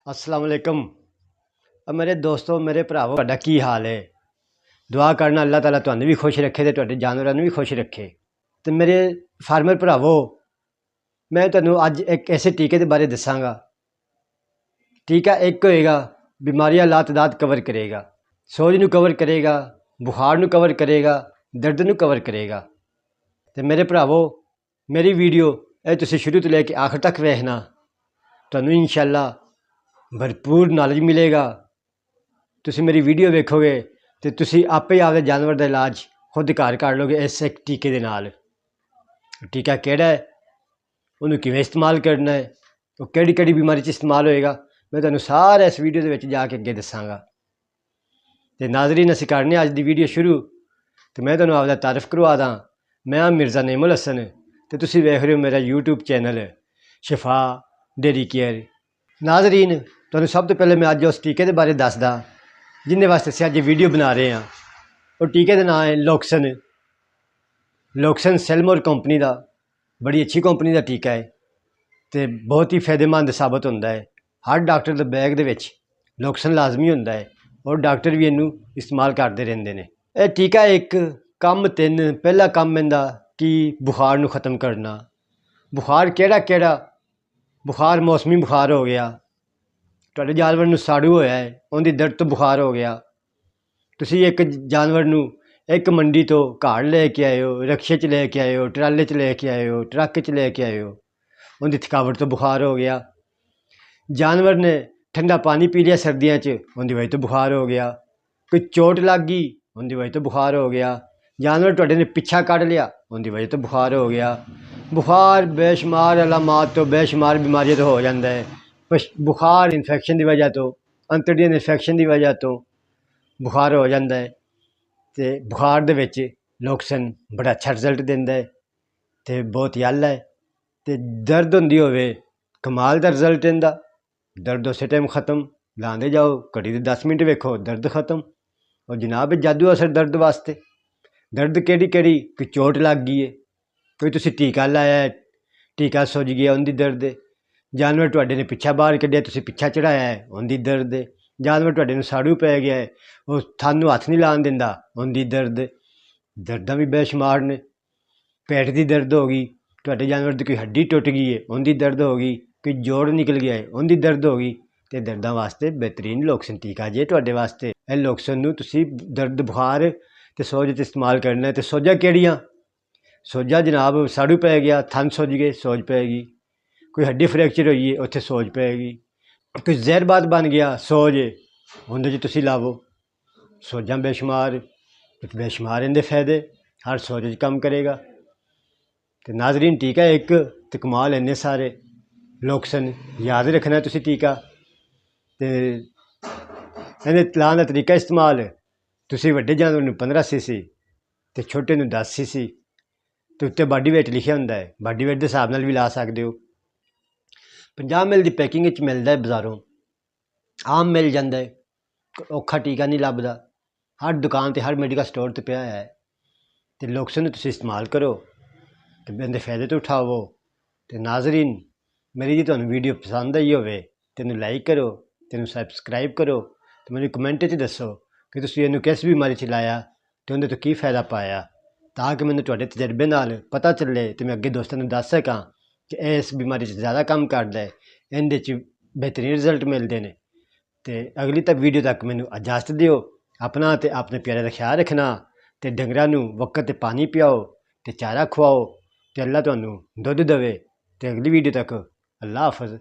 अस्सलाम वालेकुम। अब मेरे दोस्तों मेरे भरावो तुहाडा की हाल है। दुआ करना अल्लाह ताला तुहानू भी खुश रखे ते तुहाडे जानवरां नू भी खुश रखे। तो मेरे फार्मर भरावो मैं तुहानू अज एक ऐसे टीके के बारे दसांगा। टीका एक होएगा बीमारियां लातदात कवर करेगा, सोज नू कवर करेगा, बुखार नू कवर करेगा, दर्द नू कवर करेगा। तो मेरे भरावो मेरी वीडियो ये तुसीं शुरू तो लेके आखिर तक वेखना, तुहानू इंशाअल्लाह भरपूर नॉलेज मिलेगा। तुसीं मेरी वीडियो वेखोगे तो तुसीं आपे आपदे जानवर का इलाज खुद घर कर लोगे इस एक टीके दे नाल। टीका केड़ा है, उन्होंने किवें इस्तेमाल करना है, वो केड़ी केड़ी बीमारी च इस्तेमाल होएगा, मैं तुहानू सारा इस वीडियो दे विच जाके अगे दसांगा। तो नाज़रीन असीं करने अज दी वीडियो शुरू। तो मैं तुहानू आपदा तारफ करवा दां, मैं हाँ मिर्ज़ा नेमुल हसन तो तुसीं वेख रहे हो मेरा यूट्यूब चैनल शिफा डेयरी केयर। नाज़रीन तुहानू सब तो पहले मैं अज उस टीके के बारे दसदा जिन्हें वास्ते असीं अज वीडियो बना रहे हैं। वो टीके का नाम है लोक्सन। लोक्सन सेलमोर कंपनी का बड़ी अच्छी कंपनी का टीका है तो बहुत ही फायदेमंद साबित होता है। हर डॉक्टर के बैग दे विच लोक्सन लाजमी होता है और डॉक्टर भी इनू इस्तेमाल करते रहते हैं। यह टीका एक कम 3 पहला कम इहदा कि बुखार नू खत्म करना। बुखार केड़ा केड़ा, बुखार मौसमी बुखार हो गया, तुहाडे जानवर नू साड़ू होया है उनकी दर्द तो बुखार हो गया, तुसीं एक जानवर नू एक मंडी तो घर लेके आए हो, रक्शे च लेके आए हो, ट्राले च लेके आए हो, ट्रक च लेके आए हो, उनकी थकावट तो बुखार हो गया। जानवर ने ठंडा पानी पी लिया सर्दियों च, उनकी वजह तो बुखार हो गया। कोई चोट लग गई उनकी वजह तो बुखार हो गया। जानवर तुहाडे ने पिछा कढ़ लिया उनकी वजह तो बुखार हो गया। बुखार बेशुमार अलामात तो बेशुमार बीमारियां तो हो जाता है। बुखार इन्फेक्शन की वजह तो, अंतड़ियां इन्फेक्शन की वजह तो बुखार हो जाता है। तो बुखार दे विच लोक्सन बड़ा अच्छा रिजल्ट देंदा है तो बहुत ही अल है। तो दर्द होंदी होवे कमाल का रिजल्ट इहदा, दर्द उस टाइम खत्म, लांदे जाओ घड़ी दे 10 मिनट वेखो दर्द खत्म। और जनाब जादू असर दर्द वास्ते। दर्द केड़ी केड़ी, कोई चोट लग गई है, कोई तुसीं टीका लाया है, टीका सुज गया उनकी दर्द है। जानवर तुहाडे ने पिछा बाहर कढ़िया तुसीं पिछा चढ़ाया है उनकी दर्द है। जानवर तुहाडे नू साड़ू पै गया है, वो थानू हथ नहीं लान दिंदा उनकी दर्द। दर्दां भी बेशुमार ने, पेट की दर्द हो गई, तुहाडे जानवर की कोई हड्डी टुट गई है उनकी दर्द हो गई, कोई जोड़ निकल गया है उनकी दर्द हो गई। तो दर्दां वास्ते बेहतरीन लोक्सन टीका जे तुहाडे वास्ते। इह लोक्सन नू तुसीं दर्द बुखार तो सोज च इस्तेमाल करना है। तो सोजा केड़ियां, सोजा जनाब साड़ू पै गया, थन सुज गए सोज पैगी, कोई हड्डी फ्रैक्चर हुई है उत्थे सोज पैगी, कोई जहरबाद बन गया सोज उहदे च तुसीं लावो। सोजां बेशुमार बेशुमार इहदे फायदे, हर सोज च कम करेगा। तो नाजरीन टीका एक तो कमाल इन्ने सारे लोक्सन याद रखना है तुसीं टीका। तो इहदे लाने का तरीका इस्तेमाल तुसीं वड्डे जानवर नू 15 cc तो छोटे नू 10 cc तो उत्ते बॉडी वेट लिखिया हुंदा है, बॉडी वेट के हिसाब नाल भी ला सकते हो। 50 ml की पैकिंग मिलता है बाज़ारों, आम मिल जाता है, औखा टीका नहीं लभदा, हर दुकान पर हर मैडिकल स्टोर पर पिया है। तो लोक्सन तुसीं इस्तेमाल करो तो इहदे फायदे तो उठावो। तो नाजरीन मेरी जी तुहानू वीडियो पसंद आई होवे तो इहनू लाइक करो, तो इहनू सबसक्राइब करो, तो मैनू कमेंट च दसो कि तुसीं इहनू किस बीमारी च लाया तो उहदे तो की फायदा पाया, ताकि मैनू तुहाडे तजर्बे नाल पता चले तो मैं अगे दोस्तां नू दस सकां कि इस बीमारी च ज़्यादा काम करदा है, इहदे च बेहतरीन रिजल्ट मिलते हैं। तो अगली तक वीडियो तक मैनू इजाजत दिओ। अपना तो अपने प्यारे का ख्याल रखना, तो डंगरां नू वक्त ते पानी पियाओ, तो चारा खुआओ, तो अल्लाह तुहानू दुध देवे। तो अगली वीडियो तक अल्लाह हाफिज़।